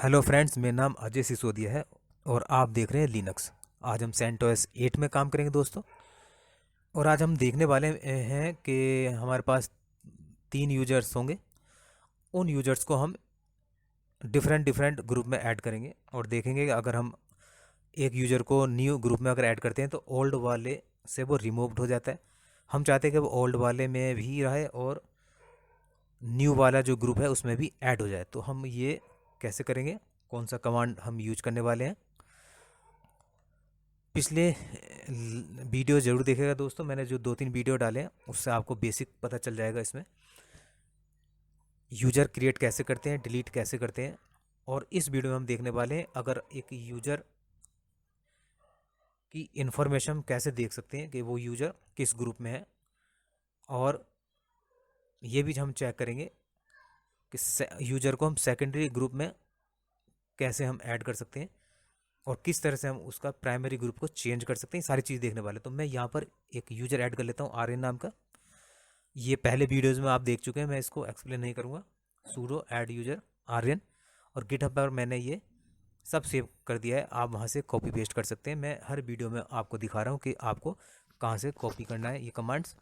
Hello friends, मेरा नाम अजय सिसोदिया है और आप देख रहे हैं लिनक्स। आज हम सेंटोस 8 में काम करेंगे दोस्तों। और आज हम देखने वाले हैं कि हमारे पास 3 यूजर्स होंगे। उन यूजर्स को हम डिफरेंट डिफरेंट ग्रुप में ऐड करेंगे और देखेंगे कि अगर हम एक यूजर को न्यू ग्रुप में अगर ऐड करते हैं तो ओल्ड वाले से वो रिमूव्ड हो जाता है। हम चाहते हैं कि वो ओल्ड वाले में भी रहे और न्यू वाला जो ग्रुप है उसमें भी ऐड हो जाए। तो हम ये कैसे करेंगे, कौन सा कमांड हम यूज करने वाले हैं, पिछले वीडियो ज़रूर देखेगा दोस्तों। मैंने जो 2-3 वीडियो डाले हैं उससे आपको बेसिक पता चल जाएगा इसमें यूज़र क्रिएट कैसे करते हैं, डिलीट कैसे करते हैं। और इस वीडियो में हम देखने वाले हैं अगर एक यूज़र की इन्फॉर्मेशन हम कैसे देख सकते हैं कि वो यूज़र किस ग्रुप में है। और ये भी हम चेक करेंगे कि यूज़र को हम सेकेंडरी ग्रुप में कैसे हम ऐड कर सकते हैं और किस तरह से हम उसका प्राइमरी ग्रुप को चेंज कर सकते हैं। सारी चीज़ देखने वाले। तो मैं यहाँ पर एक यूज़र ऐड कर लेता हूँ, आर्यन नाम का। ये पहले वीडियोस में आप देख चुके हैं, मैं इसको एक्सप्लेन नहीं करूँगा। सूडो ऐड यूज़र आर्यन, और गिटहब पर मैंने ये सब सेव कर दिया है। आप वहाँ से कॉपी पेस्ट कर सकते हैं। मैं हर वीडियो में आपको दिखा रहा हूँ कि आपको कहाँ से कॉपी करना है ये कमांड्स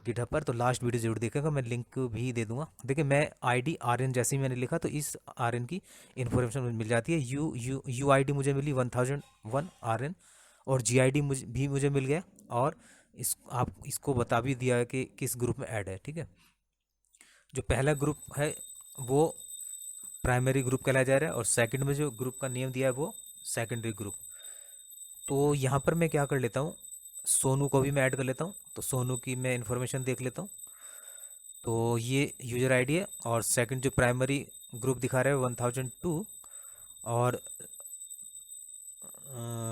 गिटहब पर। तो लास्ट वीडियो जरूर देखेगा, मैं लिंक भी दे दूंगा। देखिए, मैं आईडी आर्यन जैसे ही मैंने लिखा तो इस आर्यन की इन्फॉर्मेशन मुझे मिल जाती है। यू आई डी मुझे मिली 1001 आर्यन, और जी आई डी भी मुझे मिल गया। और आप इसको बता भी दिया है कि किस ग्रुप में ऐड है। ठीक है, जो पहला ग्रुप है वो प्राइमरी ग्रुप कहलाया जा रहा है और सेकंड में जो ग्रुप का नेम दिया है वो सेकेंडरी ग्रुप। तो यहाँ पर मैं क्या कर लेता हूँ, सोनू को भी मैं ऐड कर लेता हूँ। तो सोनू की मैं इन्फॉर्मेशन देख लेता हूँ। तो ये यूज़र आईडी है और सेकंड जो प्राइमरी ग्रुप दिखा रहा है 1002। और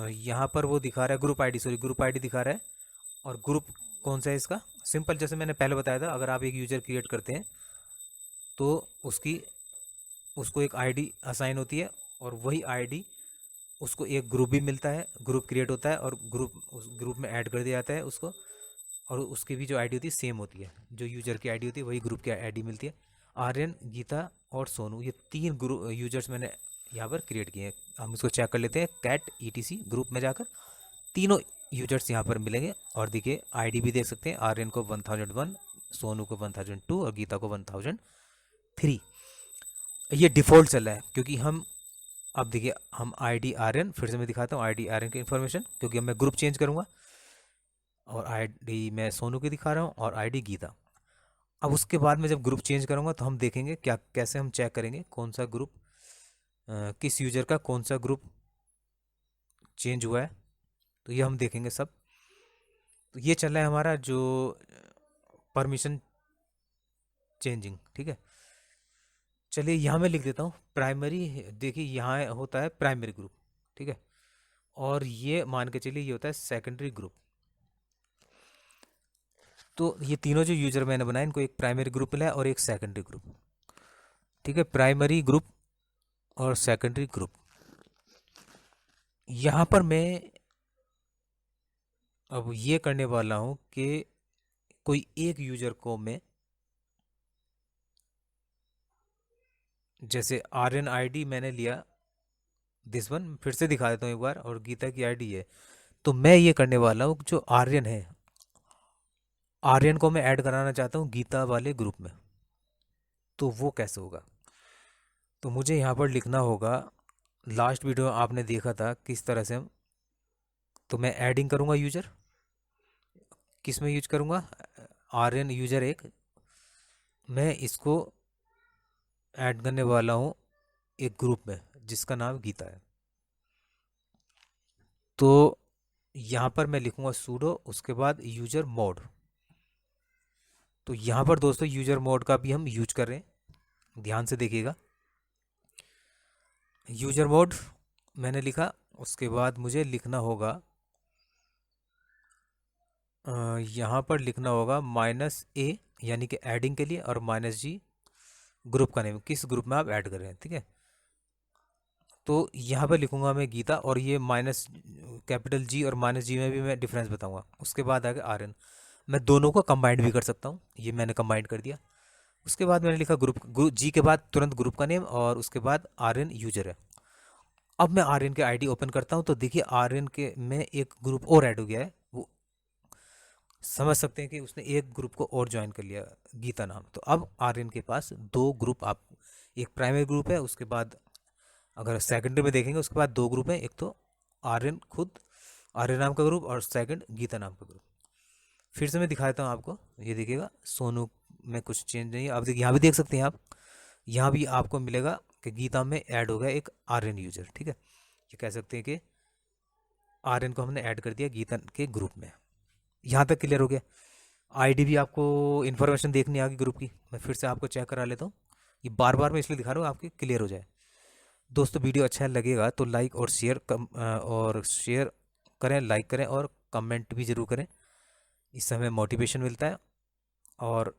यहाँ पर वो दिखा रहा है group ID, sorry group ID दिखा रहा है। और ग्रुप कौन सा है इसका, सिंपल जैसे मैंने पहले बताया था, अगर आप एक यूज़र क्रिएट करते हैं तो उसको एक आईडी असाइन होती है और वही आईडी उसको एक ग्रुप भी मिलता है। ग्रुप क्रिएट होता है और उस ग्रुप में ऐड कर दिया जाता है उसको। और उसकी भी जो आईडी होती है सेम होती है, जो यूज़र की आईडी होती है वही ग्रुप की आईडी मिलती है। आर्यन, गीता और सोनू, ये 3 यूजर्स मैंने यहाँ पर क्रिएट किए हैं। हम इसको चेक कर लेते हैं कैट ETC ग्रुप में जाकर। तीनों यूजर्स यहाँ पर मिलेंगे और देखिए आईडी भी देख सकते हैं। आर्यन को 1001, सोनू को 1002 और गीता को 1003। ये डिफ़ॉल्ट चल रहा है क्योंकि हम अब देखिए हम आईडी आर्यन, फिर से मैं दिखाता हूँ आईडी आर्यन की इन्फॉर्मेशन, क्योंकि अब मैं ग्रुप चेंज करूँगा। और आईडी मैं सोनू की दिखा रहा हूँ और आईडी गीता। अब उसके बाद में जब ग्रुप चेंज करूँगा तो हम देखेंगे क्या, कैसे हम चेक करेंगे कौन सा ग्रुप किस यूज़र का कौन सा ग्रुप चेंज हुआ है। तो ये हम देखेंगे सब। तो ये चल रहा है हमारा जो परमिशन चेंजिंग। ठीक है, चलिए यहाँ मैं लिख देता हूँ प्राइमरी। देखिए यहाँ होता है प्राइमरी ग्रुप, ठीक है, और ये मान के चलिए ये होता है सेकेंडरी ग्रुप। तो ये तीनों जो यूज़र मैंने बनाए इनको एक प्राइमरी ग्रुप मिला है और एक सेकेंडरी ग्रुप। ठीक है, प्राइमरी ग्रुप और सेकेंडरी ग्रुप। यहाँ पर मैं अब ये करने वाला हूँ कि कोई एक यूज़र को मैं, जैसे आर्यन आईडी मैंने लिया दिस वन, फिर से दिखा देता हूँ एक बार, और गीता की आईडी है। तो मैं ये करने वाला हूँ जो आर्यन है, आर्यन को मैं ऐड कराना चाहता हूँ गीता वाले ग्रुप में। तो वो कैसे होगा, तो मुझे यहाँ पर लिखना होगा, लास्ट वीडियो आपने देखा था किस तरह से हम, तो मैं ऐडिंग करूँगा यूज़र, किस में यूज करूँगा, आर्यन यूज़र एक, मैं इसको ऐड करने वाला हूँ एक ग्रुप में जिसका नाम गीता है। तो यहाँ पर मैं लिखूँगा सूडो, उसके बाद यूज़र मोड। तो यहाँ पर दोस्तों यूज़र मोड का भी हम यूज कर रहे हैं, ध्यान से देखिएगा। यूज़र मोड मैंने लिखा, उसके बाद मुझे लिखना होगा यहाँ पर लिखना होगा -A यानी कि ऐडिंग के लिए, और -G ग्रुप का नेम, किस ग्रुप में आप ऐड कर रहे हैं। ठीक है, तो यहाँ पर लिखूंगा मैं गीता, और ये -G और -G में भी मैं डिफरेंस बताऊंगा। उसके बाद आगे आर्यन, मैं दोनों को कंबाइंड भी कर सकता हूँ, ये मैंने कंबाइंड कर दिया। उसके बाद मैंने लिखा जी के बाद तुरंत ग्रुप का नेम और उसके बाद RN यूजर है। अब मैं RN के आईडी ओपन करता हूँ तो देखिए RN के में एक ग्रुप और ऐड हो गया है। वो समझ सकते हैं कि उसने एक ग्रुप को और ज्वाइन कर लिया, गीता नाम। तो अब RN के पास दो ग्रुप, आप एक प्राइमरी ग्रुप है, उसके बाद अगर सेकेंडरी में देखेंगे उसके बाद दो ग्रुप हैं, एक तो RN खुद, RN नाम का ग्रुप, और सेकंड गीता नाम का ग्रुप। फिर से मैं दिखा देता हूँ आपको, ये देखिएगा सोनू में कुछ चेंज नहीं है। अब देखिए यहाँ भी देख सकते हैं आप, यहाँ भी आपको मिलेगा कि गीता में ऐड हो गया एक RN यूजर। ठीक है, ये कह सकते हैं कि RN को हमने ऐड कर दिया गीता के ग्रुप में। यहाँ तक क्लियर हो गया। आईडी भी आपको इन्फॉर्मेशन देखनी आ गई ग्रुप की। मैं फिर से आपको चेक करा लेता हूँ, ये बार बार मैं इसलिए दिखा रहा हूँ आपके क्लियर हो जाए। दोस्तों वीडियो अच्छा लगेगा तो लाइक और शेयर करें, लाइक करें और कमेंट भी ज़रूर करें, इससे हमें मोटिवेशन मिलता है। और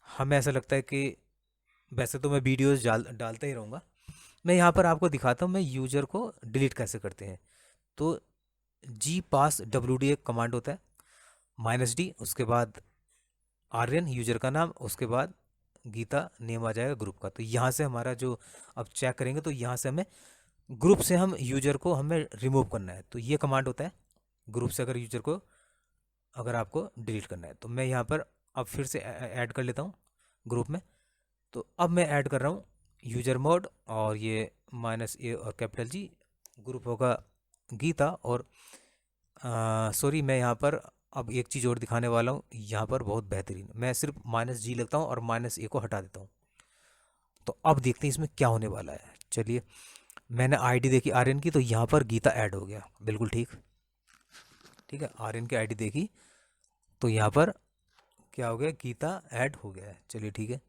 हमें ऐसा लगता है कि वैसे तो मैं वीडियोस डालता ही रहूँगा, मैं यहाँ पर आपको दिखाता हूँ मैं यूज़र को डिलीट कैसे करते हैं। तो जी पास WD एक कमांड होता है, -D, उसके बाद RN यूजर का नाम, उसके बाद गीता नेम आ जाएगा ग्रुप का। तो यहाँ से हमारा जो, अब चेक करेंगे तो यहाँ से हमें ग्रुप से हम यूजर को हमें रिमूव करना है, तो ये कमांड होता है ग्रुप से अगर यूजर को, अगर आपको डिलीट करना है। तो मैं यहाँ पर अब फिर से ऐड कर लेता हूँ ग्रुप में। तो अब मैं ऐड कर रहा हूँ यूजर मोड, और ये -A और G, ग्रुप होगा गीता। और सॉरी, मैं यहाँ पर अब एक चीज़ और दिखाने वाला हूँ, यहाँ पर बहुत बेहतरीन, मैं सिर्फ -G लगता हूँ और -A को हटा देता हूँ। तो अब देखते हैं इसमें क्या होने वाला है। चलिए, मैंने आईडी देखी RN की, तो यहाँ पर गीता ऐड हो गया, बिल्कुल ठीक। ठीक है, RN की आईडी देखी तो यहाँ पर क्या हो गया, गीता ऐड हो गया है। चलिए ठीक है,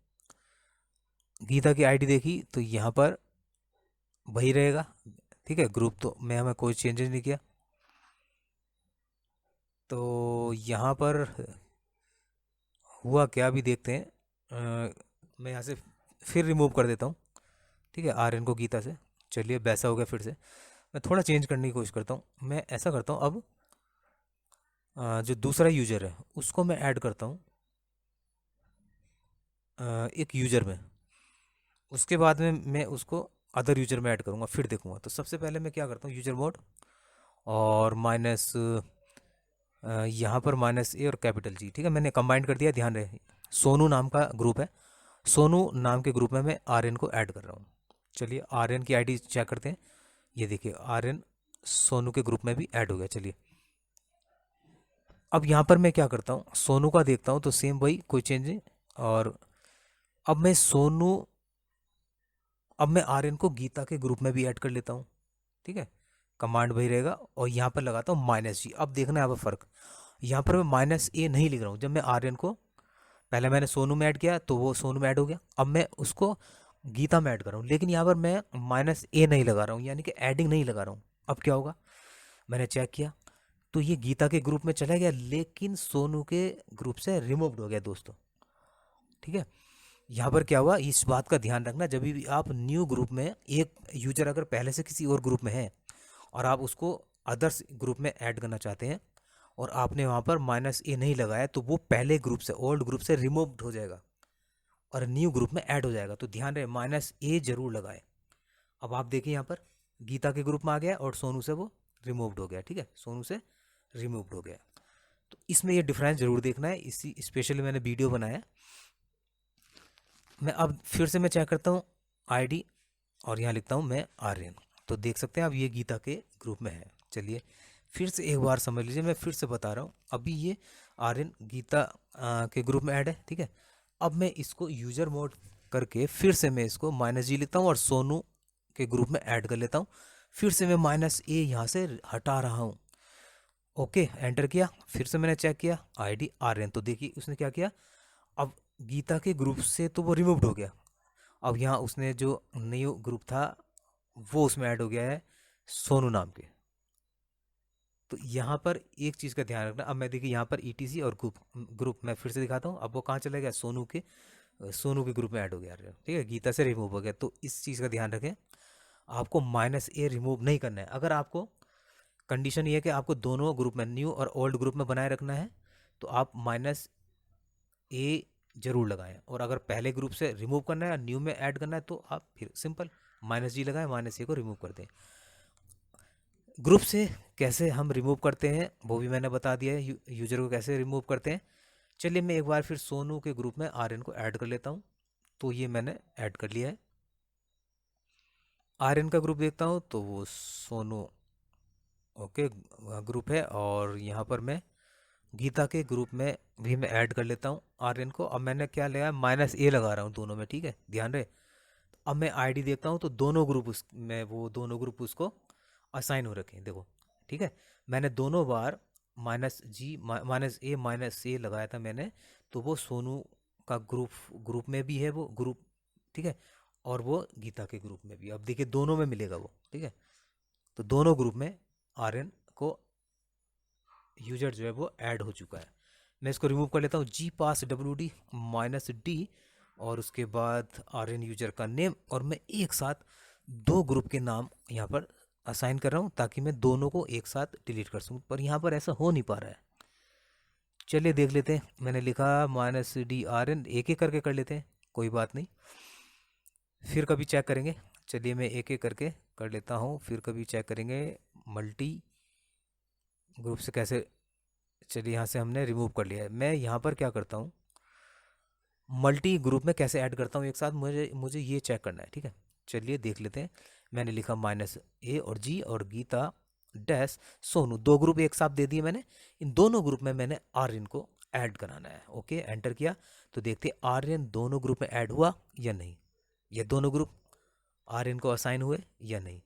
गीता की आईडी देखी तो यहाँ पर वही रहेगा। ठीक है, ग्रुप तो मैं, हमें कोई चेंजेस नहीं किया। तो यहाँ पर हुआ क्या भी देखते हैं। मैं यहाँ से फिर रिमूव कर देता हूँ। ठीक है, RN को गीता से। चलिए, वैसा हो गया। फिर से मैं थोड़ा चेंज करने की कोशिश करता हूँ। मैं ऐसा करता हूँ, अब जो दूसरा यूजर है उसको मैं ऐड करता हूँ एक यूजर में, उसके बाद में मैं उसको अदर यूजर में ऐड करूँगा, फिर देखूँगा। तो सबसे पहले मैं क्या करता हूँ, यूजर मोड और माइनस यहाँ पर -A और G। ठीक है, मैंने कंबाइंड कर दिया। ध्यान रहे, सोनू नाम का ग्रुप है, सोनू नाम के ग्रुप में मैं RN को ऐड कर रहा हूँ। चलिए, RN की आईडी चेक करते हैं। ये देखिए, RN सोनू के ग्रुप में भी ऐड हो गया। चलिए, अब यहाँ पर मैं क्या करता हूँ, सोनू का देखता हूँ तो सेम वही, कोई चेंज नहीं। और अब मैं RN को गीता के ग्रुप में भी ऐड कर लेता हूँ। ठीक है, कमांड वही रहेगा और यहाँ पर लगाता हूँ -G। अब देखना है यहाँ पर फ़र्क, यहाँ पर मैं -A नहीं लिख रहा हूँ। जब मैं RN को पहले मैंने सोनू में ऐड किया तो वो सोनू में ऐड हो गया, अब मैं उसको गीता में ऐड कर रहा हूँ, लेकिन यहाँ पर मैं -A नहीं लगा रहा हूँ, यानी कि एडिंग नहीं लगा रहा हूँ। अब क्या होगा, मैंने चेक किया तो ये गीता के ग्रुप में चला गया, लेकिन सोनू के ग्रुप से रिमूव्ड हो गया दोस्तों। ठीक है, यहाँ पर क्या हुआ, इस बात का ध्यान रखना, जब भी आप न्यू ग्रुप में, एक यूजर अगर पहले से किसी और ग्रुप में है और आप उसको अदर्स ग्रुप में ऐड करना चाहते हैं और आपने वहाँ पर -A नहीं लगाया, तो वो पहले ग्रुप से, ओल्ड ग्रुप से रिमूव्ड हो जाएगा और न्यू ग्रुप में ऐड हो जाएगा। तो ध्यान रहे, -A जरूर लगाए। अब आप देखिए, यहाँ पर गीता के ग्रुप में आ गया और सोनू से वो रिमूव्ड हो गया। ठीक है, सोनू से रिमूव्ड हो गया। तो इसमें ये डिफरेंस जरूर देखना है, इसी स्पेशली मैंने वीडियो बनाया। मैं अब फिर से मैं चेक करता हूँ आईडी और यहाँ लिखता हूँ मैं RN, तो देख सकते हैं अब ये गीता के ग्रुप में है। चलिए, फिर से एक बार समझ लीजिए, मैं फिर से बता रहा हूँ, अभी ये RN गीता के ग्रुप में ऐड है। ठीक है, अब मैं इसको यूजर मोड करके फिर से मैं इसको -G लिखता हूँ और सोनू के ग्रुप में ऐड कर लेता हूँ। फिर से मैं -A यहाँ से हटा रहा हूँ। ओके, एंटर किया, फिर से मैंने चेक किया आईडी RN, तो देखिए उसने क्या किया, अब गीता के ग्रुप से तो वो रिमूव्ड हो गया, अब यहाँ उसने जो न्यू ग्रुप था वो उसमें ऐड हो गया है सोनू नाम के। तो यहाँ पर एक चीज़ का ध्यान रखना, अब मैं देखिए यहाँ पर ETC और ग्रुप मैं फिर से दिखाता हूँ, अब वो कहाँ चला गया, सोनू के ग्रुप में ऐड हो गया। ठीक है, गीता से रिमूव हो गया। तो इस चीज़ का ध्यान रखें, आपको -A रिमूव नहीं करना है। अगर आपको कंडीशन ये है कि आपको दोनों ग्रुप में, न्यू और ओल्ड ग्रुप में बनाए रखना है, तो आप -A जरूर लगाएं। और अगर पहले ग्रुप से रिमूव करना है या न्यू में ऐड करना है तो आप फिर सिंपल -G लगाएं, -A को रिमूव कर दें। ग्रुप से कैसे हम रिमूव करते हैं वो भी मैंने बता दिया है, यूजर को कैसे रिमूव करते हैं। चलिए मैं एक बार फिर सोनू के ग्रुप में आर्यन को ऐड कर लेता हूँ। तो ये मैंने ऐड कर लिया है। आर्यन का ग्रुप देखता हूँ तो वो सोनू ओके ग्रुप है, और यहाँ पर मैं गीता के ग्रुप में भी मैं ऐड कर लेता हूँ आर्यन को। अब मैंने क्या लिया है, -A लगा रहा हूँ दोनों में, ठीक है, ध्यान रहे। अब मैं आईडी देखता हूँ तो दोनों ग्रुप उसमें वो दोनों ग्रुप उसको असाइन हो रखे हैं, देखो, ठीक है। मैंने दोनों बार -G -A लगाया था मैंने, तो वो सोनू का ग्रुप में भी है वो ग्रुप, ठीक है, और वो गीता के ग्रुप में भी। अब देखिए दोनों में मिलेगा वो, ठीक है। तो दोनों ग्रुप में आर्यन को यूजर जो है वो ऐड हो चुका है। मैं इसको रिमूव कर लेता हूँ, GPassWD -D, और उसके बाद आर्यन यूजर का नेम, और मैं एक साथ दो ग्रुप के नाम यहाँ पर असाइन कर रहा हूँ ताकि मैं दोनों को एक साथ डिलीट कर सकूँ, पर यहाँ पर ऐसा हो नहीं पा रहा है। चलिए देख लेते हैं। मैंने लिखा -D आर्यन, एक एक करके कर लेते हैं, कोई बात नहीं, फिर कभी चेक करेंगे। चलिए मैं एक एक करके कर लेता हूँ, फिर कभी चेक करेंगे मल्टी ग्रुप से कैसे। चलिए यहाँ से हमने रिमूव कर लिया है। मैं यहाँ पर क्या करता हूँ, मल्टी ग्रुप में कैसे ऐड करता हूँ एक साथ, मुझे मुझे ये चेक करना है, ठीक है। चलिए देख लेते हैं। मैंने लिखा -A और G और गीता डैश सोनू, दो ग्रुप एक साथ दे दिए मैंने। इन दोनों ग्रुप में मैंने आर्यन को ऐड कराना है। ओके, एंटर किया तो देखते हैं आर्यन दोनों ग्रुप में ऐड हुआ या नहीं। ये दोनों ग्रुप आर्यन को असाइन हुए या नहीं।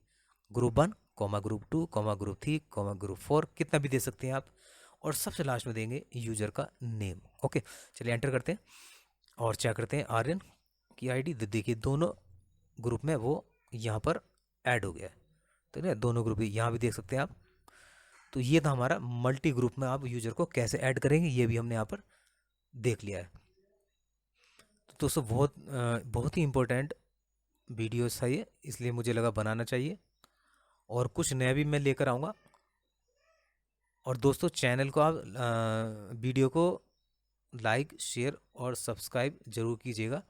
ग्रुप 1, ग्रुप 2, ग्रुप 3, ग्रुप 4, कितना भी दे सकते हैं आप। और सबसे लास्ट में देंगे यूजर का नेम। ओके, चलिए एंटर करते हैं और चेक करते हैं आर्यन की आईडी। देखिए दोनों ग्रुप में वो यहाँ पर ऐड हो गया है, तो ना दोनों ग्रुप यहाँ भी देख सकते हैं आप। तो ये था हमारा मल्टी ग्रुप में आप यूजर को कैसे ऐड करेंगे, ये भी हमने यहाँ पर देख लिया है। तो दोस्तों बहुत ही इम्पोर्टेंट वीडियो था ये, इसलिए मुझे लगा बनाना चाहिए, और कुछ नया भी मैं लेकर आऊँगा। और दोस्तों चैनल को आप वीडियो को लाइक, शेयर और सब्सक्राइब ज़रूर कीजिएगा,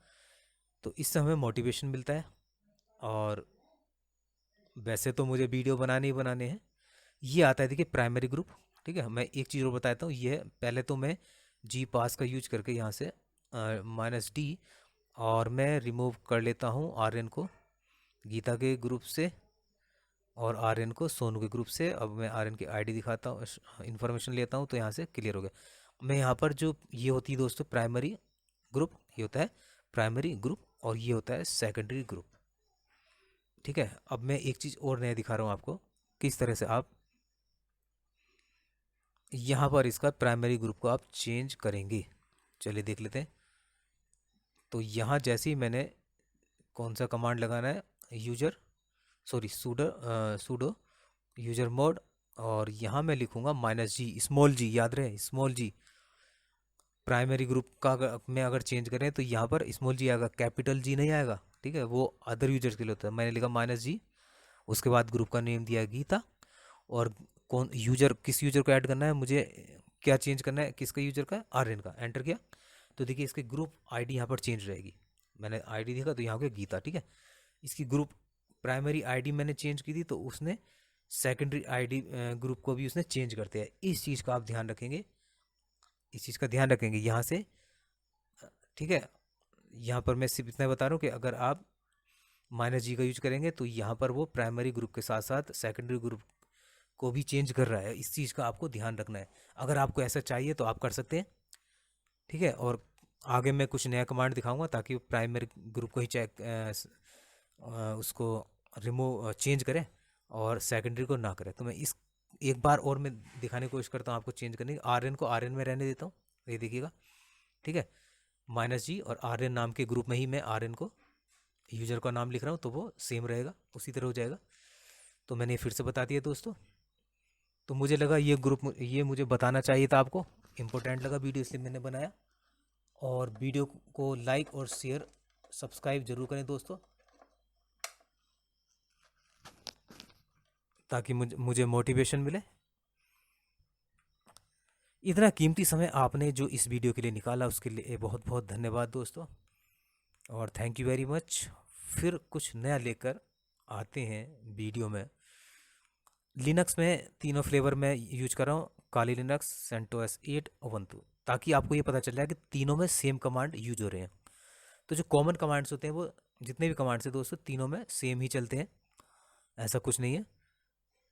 तो इससे हमें मोटिवेशन मिलता है। और वैसे तो मुझे वीडियो बनाने ही बनाने हैं। ये आता है देखिए प्राइमरी ग्रुप, ठीक है। मैं एक चीज़ और बताता हूँ, ये पहले तो मैं GPass का यूज करके यहाँ से -D, और मैं रिमूव कर लेता हूँ आर्यन को गीता के ग्रुप से और आर्यन को सोनू के ग्रुप से। अब मैं आर्यन की आईडी दिखाता हूँ, इन्फॉर्मेशन लेता हूँ, तो यहाँ से क्लियर हो गया। मैं यहाँ पर जो ये होती है दोस्तों प्राइमरी ग्रुप, ये होता है प्राइमरी ग्रुप, और ये होता है सेकेंडरी ग्रुप, ठीक है। अब मैं एक चीज़ और नया दिखा रहा हूँ आपको, किस तरह से आप यहाँ पर इसका प्राइमरी ग्रुप को आप चेंज करेंगे। चलिए देख लेते हैं। तो यहाँ जैसे ही मैंने कौन सा कमांड लगाना है, सूडो यूजर मोड, और यहाँ मैं लिखूँगा -G, स्मॉल जी, याद रहे स्मॉल जी। प्राइमरी ग्रुप का में अगर चेंज करें तो यहाँ पर स्मॉल जी आएगा, कैपिटल जी नहीं आएगा, ठीक है, वो अदर यूजर्स के लिए होता है। मैंने लिखा -G, उसके बाद ग्रुप का नेम दिया गीता, और कौन यूजर, किस यूजर को ऐड करना है, मुझे क्या चेंज करना है, किसका यूजर का, आर्यन का। एंटर किया तो देखिए इसके ग्रुप आईडी यहाँ पर चेंज रहेगी। मैंने आईडी देखा तो यहाँ हो गया गीता, ठीक है। इसकी ग्रुप प्राइमरी आईडी मैंने चेंज की थी, तो उसने सेकेंडरी आईडी ग्रुप को भी उसने चेंज करते हैं। इस चीज़ का आप ध्यान रखेंगे, इस चीज़ का ध्यान रखेंगे यहाँ से, ठीक है। यहाँ पर मैं सिर्फ इतना बता रहा हूँ कि अगर आप -G का यूज करेंगे तो यहाँ पर वो प्राइमरी ग्रुप के साथ साथ सेकेंडरी ग्रुप को भी चेंज कर रहा है। इस चीज़ का आपको ध्यान रखना है। अगर आपको ऐसा चाहिए तो आप कर सकते हैं, ठीक है। और आगे मैं कुछ नया कमांड दिखाऊंगा ताकि प्राइमरी ग्रुप को ही उसको रिमूव चेंज करें और सेकेंडरी को ना करें। तो मैं इस एक बार और मैं दिखाने की कोशिश करता हूँ आपको चेंज करने की। आर्यन को आर्यन में रहने देता हूँ, ये देखिएगा, ठीक है। -G और आर्यन नाम के ग्रुप में ही मैं आर्यन को यूजर का नाम लिख रहा हूँ, तो वो सेम रहेगा, उसी तरह हो जाएगा। तो मैंने फिर से बता दिया दोस्तों। तो मुझे लगा ये ग्रुप, ये मुझे बताना चाहिए था आपको, इम्पोर्टेंट लगा वीडियो, इसलिए मैंने बनाया। और वीडियो को लाइक और शेयर सब्सक्राइब जरूर करें दोस्तों, ताकि मुझे मोटिवेशन मिले। इतना कीमती समय आपने जो इस वीडियो के लिए निकाला उसके लिए बहुत बहुत धन्यवाद दोस्तों, और थैंक यू वेरी मच। फिर कुछ नया लेकर आते हैं वीडियो में। लिनक्स में तीनों फ्लेवर में यूज कर रहा हूँ, काली लिनक्स, सेंटोस 8, उबंटू, ताकि आपको ये पता चल जाए कि तीनों में सेम कमांड यूज हो रहे हैं। तो जो कॉमन कमांड्स होते हैं वो जितने भी कमांड्स हैं दोस्तों तीनों में सेम ही चलते हैं, ऐसा कुछ नहीं है।